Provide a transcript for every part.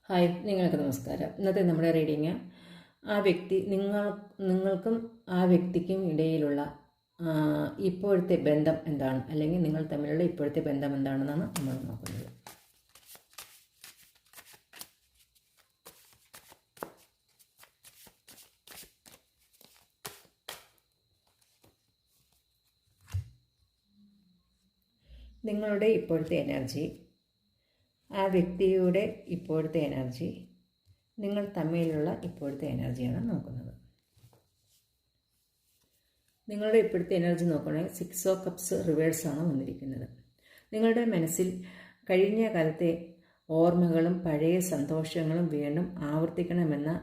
Hi, നിങ്ങൾക്ക് നമസ്കാരം. ഇന്നത്തെ നമ്മുടെ റീഡിങ് നിങ്ങൾക്കും ആ വ്യക്തിക്കും ഇടയിലുള്ള ഇപ്പോഴത്തെ ബന്ധം എന്താണ്, അല്ലെങ്കിൽ നിങ്ങൾ തമ്മിലുള്ള ഇപ്പോഴത്തെ ബന്ധം എന്താണെന്നാണ് നമ്മൾ നോക്കുന്നത്. നിങ്ങളുടെ ഇപ്പോഴത്തെ എനർജി, ആ വ്യക്തിയുടെ ഇപ്പോഴത്തെ എനർജി, നിങ്ങൾ തമ്മിലുള്ള ഇപ്പോഴത്തെ എനർജിയാണ് നോക്കുന്നത്. നിങ്ങളുടെ ഇപ്പോഴത്തെ എനർജി നോക്കുകയാണെങ്കിൽ 6 ഓഫ് കപ്സ് റിവേഴ്സാണ് വന്നിരിക്കുന്നത്. നിങ്ങളുടെ മനസ്സിൽ കഴിഞ്ഞ കാലത്തെ ഓർമ്മകളും പഴയ സന്തോഷങ്ങളും വീണ്ടും ആവർത്തിക്കണമെന്ന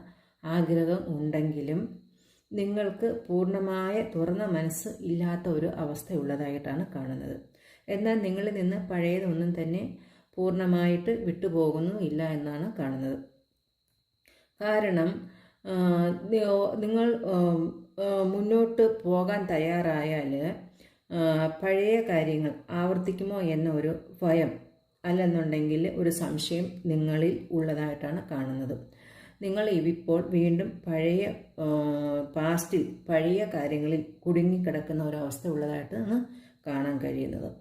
ആഗ്രഹം ഉണ്ടെങ്കിലും നിങ്ങൾക്ക് പൂർണ്ണമായ തുറന്ന മനസ്സ് ഇല്ലാത്ത ഒരു അവസ്ഥയുള്ളതായിട്ടാണ് കാണുന്നത്. എന്നാൽ നിങ്ങളിൽ നിന്ന് പഴയതൊന്നും തന്നെ പൂർണ്ണമായിട്ട് വിട്ടുപോകുന്നു ഇല്ല എന്നാണ് കാണുന്നത്. കാരണം നിങ്ങൾ മുന്നോട്ട് പോകാൻ തയ്യാറായാൽ പഴയ കാര്യങ്ങൾ ആവർത്തിക്കുമോ എന്ന ഒരു ഭയം, അല്ലെന്നുണ്ടെങ്കിൽ ഒരു സംശയം നിങ്ങളിൽ ഉള്ളതായിട്ടാണ് കാണുന്നത്. നിങ്ങൾ ഇപ്പോൾ വീണ്ടും പഴയ പാസ്റ്റിൽ പഴയ കാര്യങ്ങളിൽ കുടുങ്ങിക്കിടക്കുന്ന ഒരവസ്ഥ ഉള്ളതായിട്ടാണ് കാണാൻ കഴിയുന്നത്.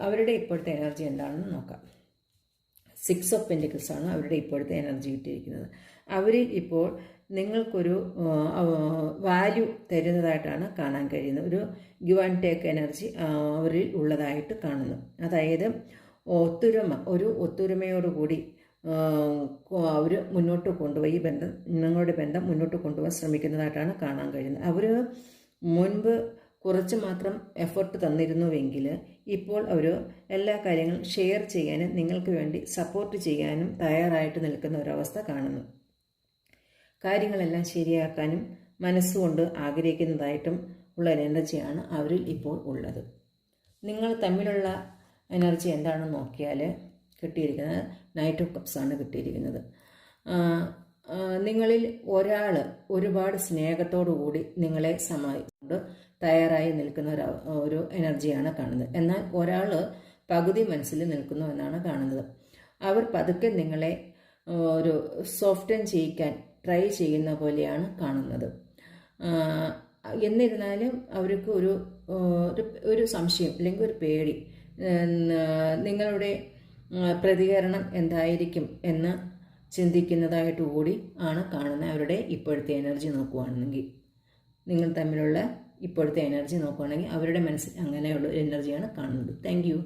അവരുടെ ഇപ്പോഴത്തെ എനർജി എന്താണെന്ന് നോക്കാം. 6 ഓഫ് പെൻറ്റിക്കിൾസ് ആണ് അവരുടെ ഇപ്പോഴത്തെ എനർജി കിട്ടിയിരിക്കുന്നത്. അവരിൽ ഇപ്പോൾ നിങ്ങൾക്കൊരു വാല്യൂ തരുന്നതായിട്ടാണ് കാണാൻ കഴിയുന്നത്. ഒരു ഗിവ് ആൻഡ് ടേക്ക് എനർജി അവരിൽ ഉള്ളതായിട്ട് കാണുന്നു. അതായത് ഒത്തൊരുമയോടുകൂടി അവർ മുന്നോട്ട് കൊണ്ടുപോയി നിങ്ങളുടെ ബന്ധം മുന്നോട്ട് കൊണ്ടുപോകാൻ ശ്രമിക്കുന്നതായിട്ടാണ് കാണാൻ കഴിയുന്നത്. അവർ മുൻപ് കുറച്ച് മാത്രം എഫർട്ട് തന്നിരുന്നുവെങ്കിൽ ഇപ്പോൾ അവർ എല്ലാ കാര്യങ്ങളും ഷെയർ ചെയ്യാനും നിങ്ങൾക്ക് വേണ്ടി സപ്പോർട്ട് ചെയ്യാനും തയ്യാറായിട്ട് നിൽക്കുന്ന ഒരവസ്ഥ കാണുന്നു. കാര്യങ്ങളെല്ലാം ശരിയാക്കാനും മനസ്സുകൊണ്ട് ആഗ്രഹിക്കുന്നതായിട്ടും ഉള്ള എനർജിയാണ് അവരിൽ ഇപ്പോൾ ഉള്ളത്. നിങ്ങൾ തമ്മിലുള്ള എനർജി എന്താണെന്ന് നോക്കിയാൽ കിട്ടിയിരിക്കുന്നത് നൈറ്റ് ഓഫ് കപ്സ് ആണ് കിട്ടിയിരിക്കുന്നത്. നിങ്ങളിൽ ഒരാൾ ഒരുപാട് സ്നേഹത്തോടു കൂടി നിങ്ങളെ സഹായിച്ചുകൊണ്ട് തയ്യാറായി നിൽക്കുന്ന ഒരു എനർജിയാണ് കാണുന്നത്. എന്നാൽ ഒരാൾ പകുതി മനസ്സിൽ നിൽക്കുന്നു എന്നാണ് കാണുന്നത്. അവർ പതുക്കെ നിങ്ങളെ ഒരു സോഫ്റ്റൻ ചെയ്യിക്കാൻ ട്രൈ ചെയ്യുന്ന പോലെയാണ് കാണുന്നത്. എന്നിരുന്നാലും അവർക്ക് ഒരു സംശയം അല്ലെങ്കിൽ ഒരു പേടി, നിങ്ങളുടെ പ്രതികരണം എന്തായിരിക്കും എന്ന് ചിന്തിക്കുന്നതായിട്ട് കൂടി ആണ് കാണുന്നത്. അവരുടെ ഇപ്പോഴത്തെ എനർജി നോക്കുകയാണെങ്കിൽ, നിങ്ങൾ തമ്മിലുള്ള ഇപ്പോഴത്തെ എനർജി നോക്കുകയാണെങ്കിൽ അവരുടെ മനസ്സിൽ അങ്ങനെയുള്ള എനർജിയാണ് കാണുന്നത്. Thank you.